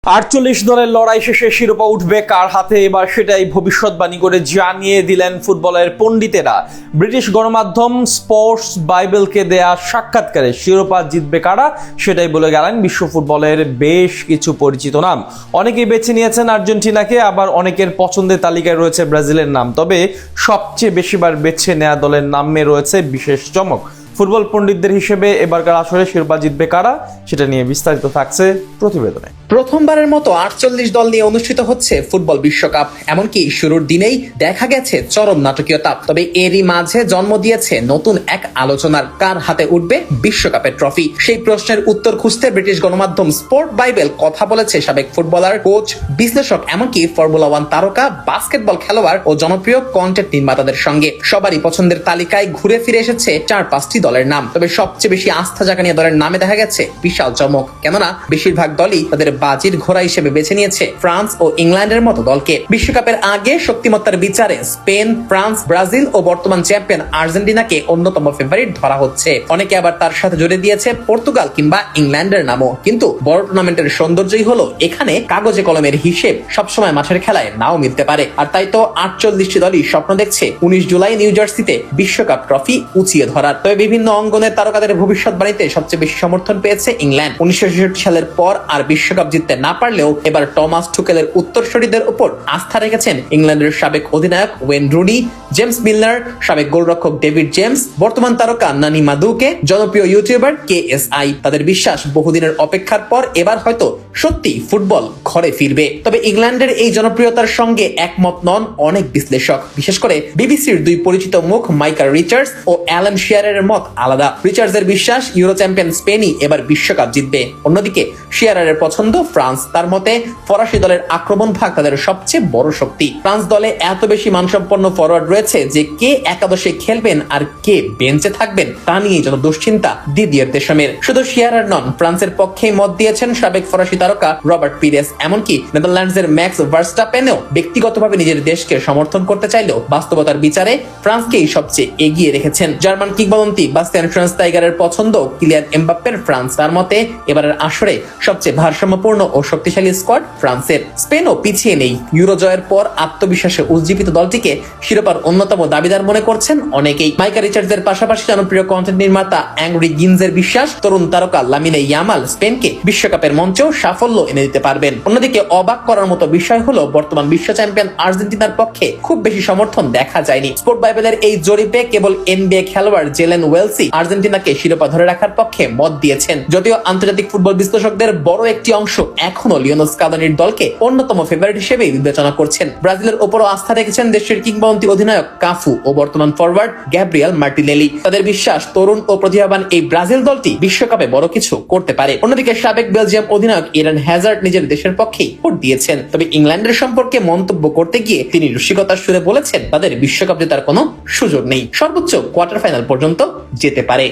48 দলের লড়াই শেষে শিরোপা উঠবে কার হাতে, এবার সেটাই ভবিষ্যৎবাণী করে জানিয়ে দিলেন ফুটবলের পণ্ডিতেরা। ব্রিটিশ গণমাধ্যম স্পোর্টস বাইবেলকে দেয়া সাক্ষাৎকারে শিরোপা জিতবে কারা সেটাই বলে গেলেন বিশ্ব ফুটবলের বেশ কিছু পরিচিত নাম। অনেকেই বেছে নিয়েছেন আর্জেন্টিনাকে, আবার অনেকের পছন্দের তালিকায় রয়েছে ব্রাজিলের নাম। তবে সবচেয়ে বেশিবার বেছে নেওয়া দলের নামে রয়েছে বিশেষ চমক। ফুটবল পণ্ডিতদের হিসেবে এবারকার আসরে শিরোপা জিতবে কারা সেটা নিয়ে বিস্তারিত থাকছে প্রতিবেদনে। প্রথমবারের মতো 48 দল নিয়ে অনুষ্ঠিত হচ্ছে ফুটবল বিশ্বকাপ। এমনকি শুরুর দিনেই দেখা গেছে চরম নাটকীয়তা। তবে এরই মাঝে জন্ম দিয়েছে নতুন এক আলোচনার, কার হাতে উঠবে বিশ্বকাপের ট্রফি। সেই প্রশ্নের উত্তর খুঁজতে ব্রিটিশ গণমাধ্যম স্পোর্ট বাইবেল কথা বলেছে সাবেক ফুটবলার, কোচ, বিশ্লেষক, এমনকি ফর্মুলা 1 তারকা, বাস্কেটবল খেলোয়াড় ও জনপ্রিয় কন্টেন্ট নির্মাতাদের সঙ্গে। সবারই পছন্দের তালিকায় ঘুরে ফিরে এসেছে 4-5টি দলের নাম। তবে সবচেয়ে বেশি আস্থা জাগানিয়া দলের নামে দেখা গেছে বিশাল চমক। কেননা বেশিরভাগ দলই তাদের বাজির ঘোড়া হিসেবে বেছে নিয়েছে ফ্রান্স ও ইংল্যান্ডের মতো দলকে। বিশ্বকাপের আগে শক্তিমত্তার বিচারে স্পেন, ফ্রান্স, ব্রাজিল ও বর্তমান চ্যাম্পিয়ন আর্জেন্টিনাকে অন্যতম ফেভারিট ধরা হচ্ছে। অনেকে আবার তার সাথে জুড়ে দিয়েছে পর্তুগাল কিংবা ইংল্যান্ডের নামও। কিন্তু বড় টুর্নামেন্টের সৌন্দর্যই হলো এখানে কাগজে কলমের হিসেব সবসময় মাঠের খেলায় নাও মিলতে পারে। আর তাই তো 48টি দলই স্বপ্ন দেখছে 19 জুলাই নিউ জার্সিতে বিশ্বকাপ ট্রফি উঁচিয়ে ধরার। তবে বিভিন্ন অঙ্গনের তারকাদের ভবিষ্যৎবাণীতে সবচেয়ে বেশি সমর্থন পেয়েছে ইংল্যান্ড। 1966 সালের পর আর বিশ্বকাপ জিততে না পারলেও এবার টমাস টুকেলের উত্তরসূরিদের উপর আস্থা রেখেছেন ইংল্যান্ডের সাবেক অধিনায়ক ওয়েন রুনি, জেমস মিলনার, সাবেক গোলরক্ষক ডেভিড জেমস, বর্তমান তারকা নানি মাদুকে, জনপ্রিয় ইউটিউবার KSI। তাদের বিশ্বাস বহুদিনের অপেক্ষার পর এবার হয়তো সত্যি ফুটবল ঘরে ফিরবে। তবে ইংল্যান্ডের এই জনপ্রিয়তার সঙ্গে একমত নন অনেক বিশ্লেষক। বিশেষ করে বিবিসির দুই পরিচিত মুখ মাইকাল রিচার্ডস ও অ্যালান শিয়ারের মত আলাদা। রিচার্ডসের বিশ্বাস ইউরো চ্যাম্পিয়ন স্পেনই এবার বিশ্বকাপ জিতবে। অন্যদিকে শিয়ারের পছন্দ ফ্রান্স। তার মতে ফরাসি দলের আক্রমণ ভাগ তাদের সবচেয়ে বড় শক্তি। ফ্রান্স দলে এত বেশি মানসম্পন্ন ফরওয়ার্ড রয়েছে যে কে একাদশে খেলবেন আর কে বেঞ্চে থাকবেন তা নিয়ে যত দুশ্চিন্তা দিদিয়ের দেশমের। শুধু শিয়ারার নন, ফ্রান্সের পক্ষেই মত দিয়েছেন সাবেক ফরাসি তারকা রবার্ট পিরেস। এমনকি নেদারল্যান্ডসের ম্যাক্স ভার্স্টাপেনও ব্যক্তিগতভাবে নিজের দেশকে সমর্থন করতে চাইলেও বাস্তবতার বিচারে ফ্রান্সকেই সবচেয়ে এগিয়ে রেখেছেন। জার্মান কিংবদন্তি বাস্টিয়ান শোয়েনস্টাইগারের পছন্দ কিলিয়ান এমবাপ্পের ফ্রান্স। তার মতে এবারের আসরে সবচেয়ে ভারসাম্যপূর্ণ ও শক্তিশালী স্কোয়াড ফ্রান্সের। স্পেনও পিছিয়ে নেই। ইউরো জয়ের পর আত্মবিশ্বাসে উজ্জীবিত দলটিকে শিরোপার অন্যতম দাবিদার মনে করছেন অনেকেই। মাইকা রিচার্ডসের পাশাপাশি জনপ্রিয় কন্টেন্ট নির্মাতা অ্যাংরি গিনজের বিশ্বাস তরুণ তারকা লামিনে ইয়ামাল স্পেনকে বিশ্বকাপের মঞ্চেও সাফল্য এনে দিতে পারবেন। অন্যদিকে অবাক করার মতো বিষয় হলো বর্তমান বিশ্ব চ্যাম্পিয়ন আর্জেন্টিনার পক্ষে খুব বেশি সমর্থন দেখা যায়নি। স্পোর্ট বাইবেলের এই জরিপে কেবল NBA খেলোয়াড় জেলেন ওয়েলসি আর্জেন্টিনাকে শিরোপা ধরে রাখার পক্ষে মত দিয়েছেন। যদিও আন্তর্জাতিক ফুটবল বিশ্লেষকদের বড় একটি অংশ এখনো লিওনেল স্কালোনির দলকে অন্যতম ফেভারিট হিসেবে বিবেচনা করছেন। ব্রাজিলের উপরও আস্থা রেখেছেন দেশের কিংবদন্তি অধিনায়ক কাফু ও বর্তমান ফরওয়ার্ড গ্যাব্রিয়েল মার্টিনেলি। তাদের বিশ্বাস তরুণ ও প্রতিভাবান এই ব্রাজিল দলটি বিশ্বকাপে বড় কিছু করতে পারে। অন্যদিকে সাবেক বেলজিয়াম অধিনায়ক ইডেন হ্যাজার্ড নিজের দেশের পক্ষেই ভোট দিয়েছেন। তবে ইংল্যান্ডের সম্পর্কে মন্তব্য করতে গিয়ে তিনি রসিকতার সুরে বলেছেন তাদের বিশ্বকাপ জেতার কোনো সুযোগ নেই, সর্বোচ্চ কোয়ার্টার ফাইনাল পর্যন্ত যেতে পারে।